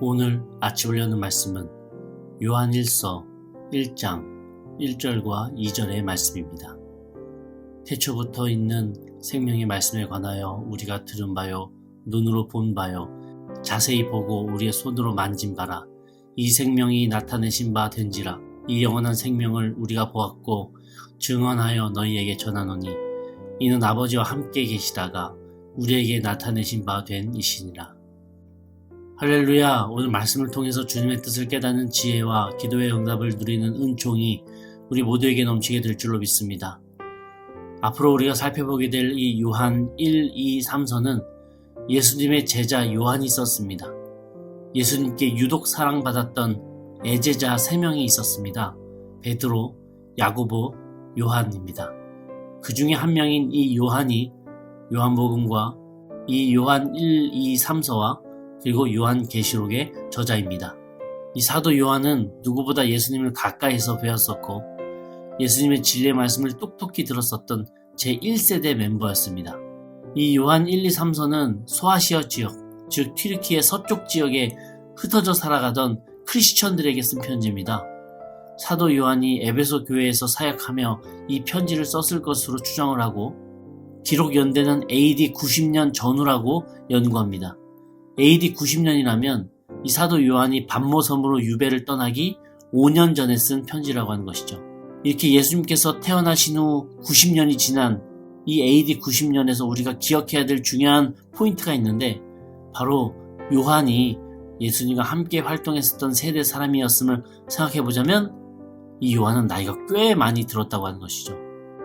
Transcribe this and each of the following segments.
오늘 아침 올려는 말씀은 요한1서 1장 1절과 2절의 말씀입니다. 태초부터 있는 생명의 말씀에 관하여 우리가 들은 바요, 눈으로 본 바요, 자세히 보고 우리의 손으로 만진 바라. 이 생명이 나타내신 바 된지라. 이 영원한 생명을 우리가 보았고 증언하여 너희에게 전하노니 이는 아버지와 함께 계시다가 우리에게 나타내신 바 된 이시니라. 할렐루야. 오늘 말씀을 통해서 주님의 뜻을 깨닫는 지혜와 기도의 응답을 누리는 은총이 우리 모두에게 넘치게 될 줄로 믿습니다. 앞으로 우리가 살펴보게 될 이 요한 1, 2, 3서는 예수님의 제자 요한이 썼습니다. 예수님께 유독 사랑받았던 애제자 3명이 있었습니다. 베드로, 야고보, 요한입니다. 그 중에 한 명인 이 요한이 요한복음과 이 요한 1, 2, 3서와 그리고 요한계시록의 저자입니다. 이 사도 요한은 누구보다 예수님을 가까이서 배웠었고 예수님의 진리의 말씀을 똑똑히 들었었던 제1세대 멤버였습니다. 이 요한 1, 2, 3서는 소아시아 지역, 즉 튀르키예 서쪽 지역에 흩어져 살아가던 크리스천들에게 쓴 편지입니다. 사도 요한이 에베소 교회에서 사역하며 이 편지를 썼을 것으로 추정을 하고 기록 연대는 AD 90년 전후라고 연구합니다. AD 90년이라면 이 사도 요한이 반모섬으로 유배를 떠나기 5년 전에 쓴 편지라고 하는 것이죠. 이렇게 예수님께서 태어나신 후 90년이 지난 이 AD 90년에서 우리가 기억해야 될 중요한 포인트가 있는데 바로 요한이 예수님과 함께 활동했었던 세대 사람이었음을 생각해보자면 이 요한은 나이가 꽤 많이 들었다고 하는 것이죠.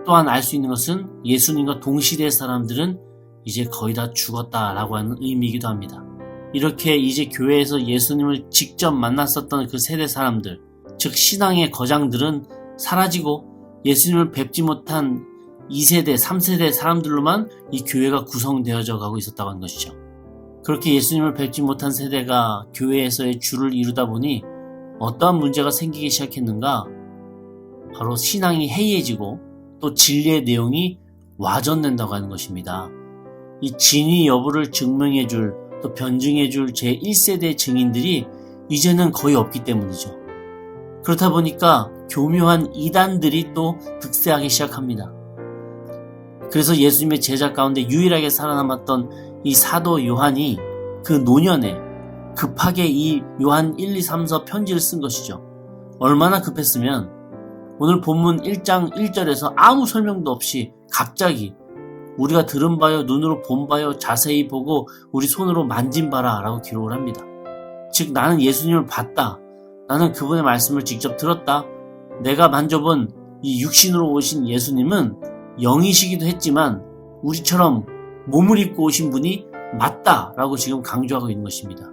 또한 알 수 있는 것은 예수님과 동시대 사람들은 이제 거의 다 죽었다라고 하는 의미이기도 합니다. 이렇게 이제 교회에서 예수님을 직접 만났었던 그 세대 사람들, 즉 신앙의 거장들은 사라지고 예수님을 뵙지 못한 2세대, 3세대 사람들로만 이 교회가 구성되어져 가고 있었다고 하는 것이죠. 그렇게 예수님을 뵙지 못한 세대가 교회에서의 주를 이루다 보니 어떠한 문제가 생기기 시작했는가? 바로 신앙이 해이해지고 또 진리의 내용이 와전된다고 하는 것입니다. 이 진위 여부를 증명해줄 또 변증해줄 제1세대 증인들이 이제는 거의 없기 때문이죠. 그렇다 보니까 교묘한 이단들이 또 득세하기 시작합니다. 그래서 예수님의 제자 가운데 유일하게 살아남았던 이 사도 요한이 그 노년에 급하게 이 요한 1, 2, 3서 편지를 쓴 것이죠. 얼마나 급했으면 오늘 본문 1장 1절에서 아무 설명도 없이 갑자기 우리가 들은 바요, 눈으로 본 바요, 자세히 보고 우리 손으로 만진 바라 라고 기록을 합니다. 즉 나는 예수님을 봤다. 나는 그분의 말씀을 직접 들었다. 내가 만져본 이 육신으로 오신 예수님은 영이시기도 했지만 우리처럼 몸을 입고 오신 분이 맞다 라고 지금 강조하고 있는 것입니다.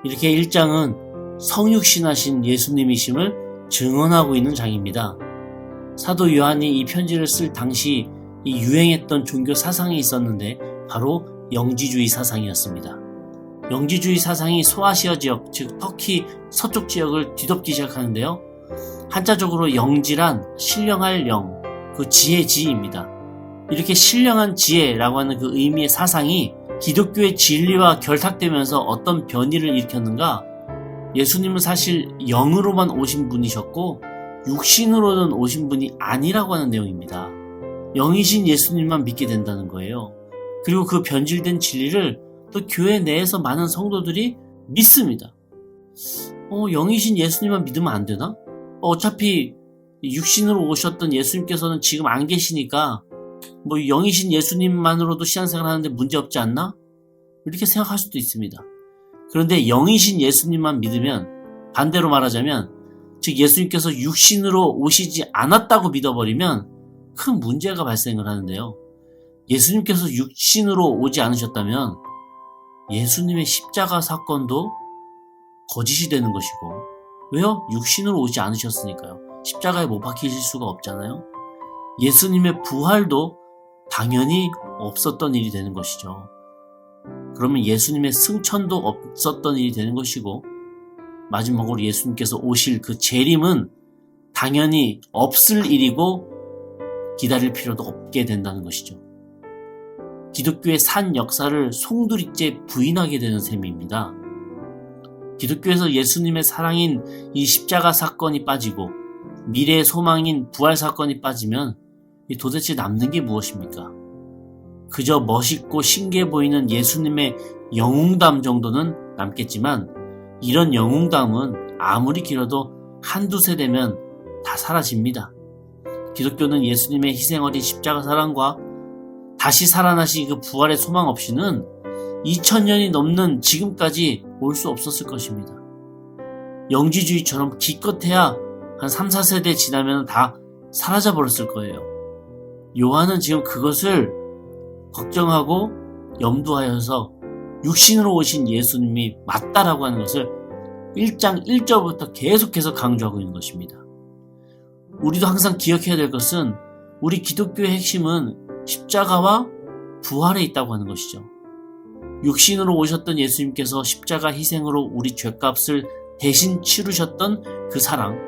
이렇게 1장은 성육신하신 예수님이심을 증언하고 있는 장입니다. 사도 요한이 이 편지를 쓸 당시 이 유행했던 종교 사상이 있었는데 바로 영지주의 사상이었습니다. 영지주의 사상이 소아시아 지역, 즉 터키 서쪽 지역을 뒤덮기 시작하는데요. 한자적으로 영지란 신령할 영, 그 지혜 지입니다. 이렇게 신령한 지혜라고 하는 그 의미의 사상이 기독교의 진리와 결탁되면서 어떤 변이를 일으켰는가? 예수님은 사실 영으로만 오신 분이셨고 육신으로는 오신 분이 아니라고 하는 내용입니다. 영이신 예수님만 믿게 된다는 거예요. 그리고 그 변질된 진리를 또 교회 내에서 많은 성도들이 믿습니다. 영이신 예수님만 믿으면 안 되나? 어차피 육신으로 오셨던 예수님께서는 지금 안 계시니까 영이신 예수님만으로도 신앙생활 하는데 문제 없지 않나? 이렇게 생각할 수도 있습니다. 그런데 영이신 예수님만 믿으면 반대로 말하자면 즉 예수님께서 육신으로 오시지 않았다고 믿어버리면 큰 문제가 발생을 하는데요. 예수님께서 육신으로 오지 않으셨다면 예수님의 십자가 사건도 거짓이 되는 것이고 왜요? 육신으로 오지 않으셨으니까요. 십자가에 못 박히실 수가 없잖아요. 예수님의 부활도 당연히 없었던 일이 되는 것이죠. 그러면 예수님의 승천도 없었던 일이 되는 것이고 마지막으로 예수님께서 오실 그 재림은 당연히 없을 일이고 기다릴 필요도 없게 된다는 것이죠. 기독교의 산 역사를 송두리째 부인하게 되는 셈입니다. 기독교에서 예수님의 사랑인 이 십자가 사건이 빠지고 미래의 소망인 부활 사건이 빠지면 도대체 남는 게 무엇입니까? 그저 멋있고 신기해 보이는 예수님의 영웅담 정도는 남겠지만 이런 영웅담은 아무리 길어도 한두 세대면 다 사라집니다. 기독교는 예수님의 희생 어린 십자가 사랑과 다시 살아나신 그 부활의 소망 없이는 2000년이 넘는 지금까지 올 수 없었을 것입니다. 영지주의처럼 기껏해야 한 3, 4세대 지나면 다 사라져버렸을 거예요. 요한은 지금 그것을 걱정하고 염두하여서 육신으로 오신 예수님이 맞다라고 하는 것을 1장 1절부터 계속해서 강조하고 있는 것입니다. 우리도 항상 기억해야 될 것은 우리 기독교의 핵심은 십자가와 부활에 있다고 하는 것이죠. 육신으로 오셨던 예수님께서 십자가 희생으로 우리 죄값을 대신 치르셨던 그 사랑,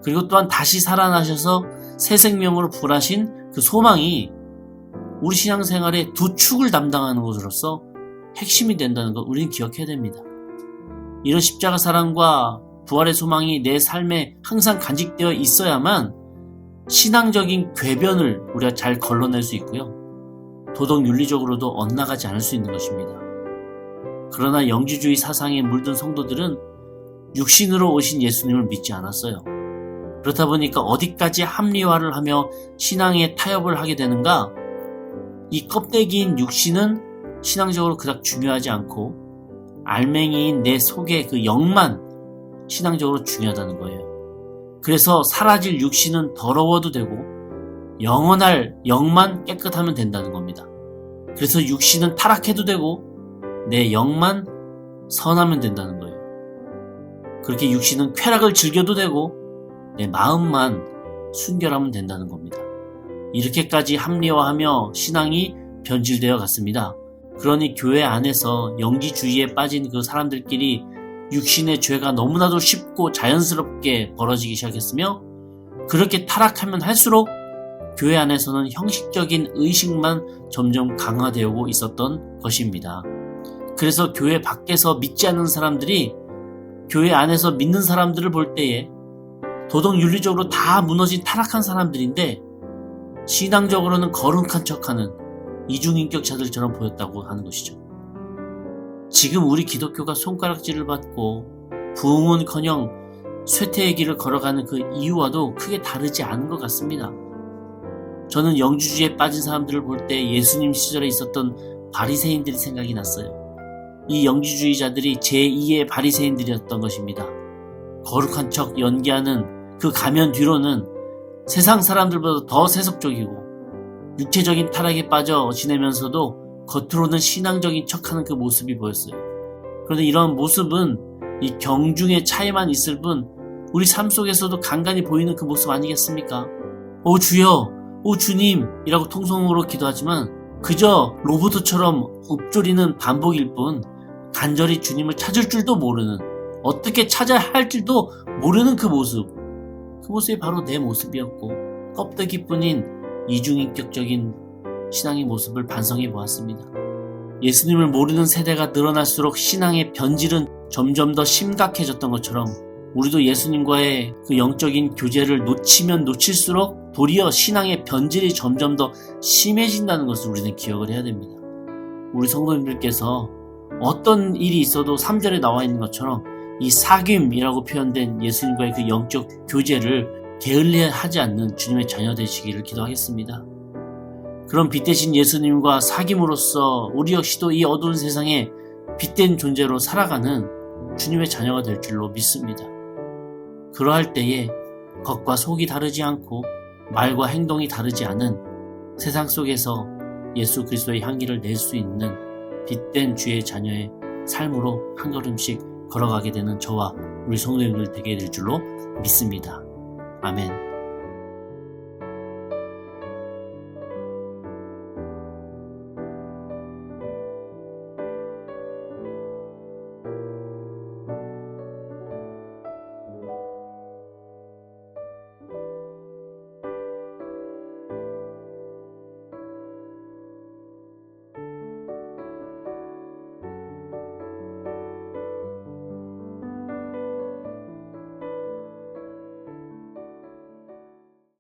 그리고 또한 다시 살아나셔서 새 생명으로 부활하신 그 소망이 우리 신앙생활의 두 축을 담당하는 것으로서 핵심이 된다는 것 우리는 기억해야 됩니다. 이런 십자가 사랑과 부활의 소망이 내 삶에 항상 간직되어 있어야만 신앙적인 궤변을 우리가 잘 걸러낼 수 있고요. 도덕 윤리적으로도 엇나가지 않을 수 있는 것입니다. 그러나 영지주의 사상에 물든 성도들은 육신으로 오신 예수님을 믿지 않았어요. 그렇다 보니까 어디까지 합리화를 하며 신앙에 타협을 하게 되는가? 이 껍데기인 육신은 신앙적으로 그닥 중요하지 않고 알맹이인 내 속의 그 영만 신앙적으로 중요하다는 거예요. 그래서 사라질 육신은 더러워도 되고 영원할 영만 깨끗하면 된다는 겁니다. 그래서 육신은 타락해도 되고 내 영만 선하면 된다는 거예요. 그렇게 육신은 쾌락을 즐겨도 되고 내 마음만 순결하면 된다는 겁니다. 이렇게까지 합리화하며 신앙이 변질되어 갔습니다. 그러니 교회 안에서 영지주의에 빠진 그 사람들끼리 육신의 죄가 너무나도 쉽고 자연스럽게 벌어지기 시작했으며 그렇게 타락하면 할수록 교회 안에서는 형식적인 의식만 점점 강화되고 있었던 것입니다. 그래서 교회 밖에서 믿지 않는 사람들이 교회 안에서 믿는 사람들을 볼 때에 도덕 윤리적으로 다 무너진 타락한 사람들인데 신앙적으로는 거룩한 척하는 이중인격자들처럼 보였다고 하는 것이죠. 지금 우리 기독교가 손가락질을 받고 부흥은커녕 쇠퇴의 길을 걸어가는 그 이유와도 크게 다르지 않은 것 같습니다. 저는 영주주의에 빠진 사람들을 볼 때 예수님 시절에 있었던 바리새인들이 생각이 났어요. 이 영주주의자들이 제2의 바리새인들이었던 것입니다. 거룩한 척 연기하는 그 가면 뒤로는 세상 사람들보다 더 세속적이고 육체적인 타락에 빠져 지내면서도 겉으로는 신앙적인 척하는 그 모습이 보였어요. 그런데 이런 모습은 이 경중의 차이만 있을 뿐 우리 삶 속에서도 간간히 보이는 그 모습 아니겠습니까? 오 주여, 오 주님 이라고 통성으로 기도하지만 그저 로봇처럼 읊조리는 반복일 뿐 간절히 주님을 찾을 줄도 모르는, 어떻게 찾아야 할지도 모르는 그 모습이 바로 내 모습이었고 껍데기뿐인 이중인격적인 신앙의 모습을 반성해 보았습니다. 예수님을 모르는 세대가 늘어날수록 신앙의 변질은 점점 더 심각해졌던 것처럼 우리도 예수님과의 그 영적인 교제를 놓치면 놓칠수록 도리어 신앙의 변질이 점점 더 심해진다는 것을 우리는 기억을 해야 됩니다. 우리 성도님들께서 어떤 일이 있어도 3절에 나와 있는 것처럼 이 사귐이라고 표현된 예수님과의 그 영적 교제를 게을리하지 않는 주님의 자녀 되시기를 기도하겠습니다. 그런 빛되신 예수님과 사귐으로써 우리 역시도 이 어두운 세상에 빛된 존재로 살아가는 주님의 자녀가 될 줄로 믿습니다. 그러할 때에 겉과 속이 다르지 않고 말과 행동이 다르지 않은 세상 속에서 예수 그리스도의 향기를 낼 수 있는 빛된 주의 자녀의 삶으로 한 걸음씩 걸어가게 되는 저와 우리 성도님들 되게 될 줄로 믿습니다. 아멘.